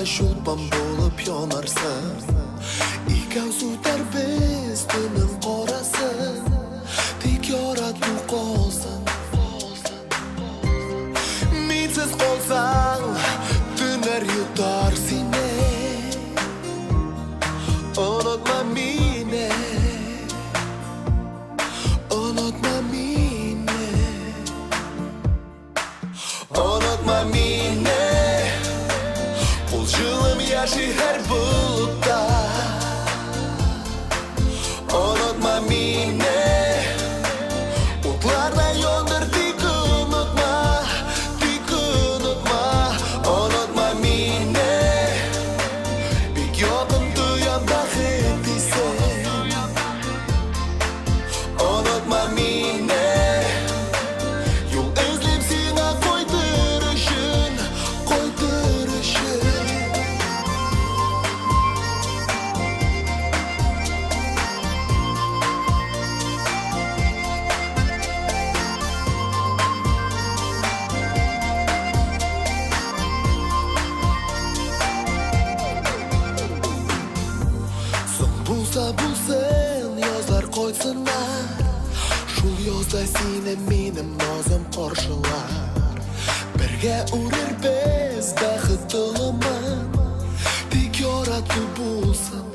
şulpan bolup yonarsın. İkavsu biz tünüm qorasın. Tek yoratu qolsin. Mensiz qolsang tunar yutar seni. Unutma meni, unutma meni, unutma meni. Qul yılım yaşı her bulutda. Unutma meni, otlarda yondur dik unutma, dik unutma. Unutma meni, bir yokum duyamda hepsi. Unutma meni, yol izleyip sana koyduruşun, koyduruşun. Bulsa bulsun yozlar qo'ysinlar. Shul yozda seni menim nozim qorshilar. Birga urar biz baxit to'g'imi. Tek yoratu bo'lsin.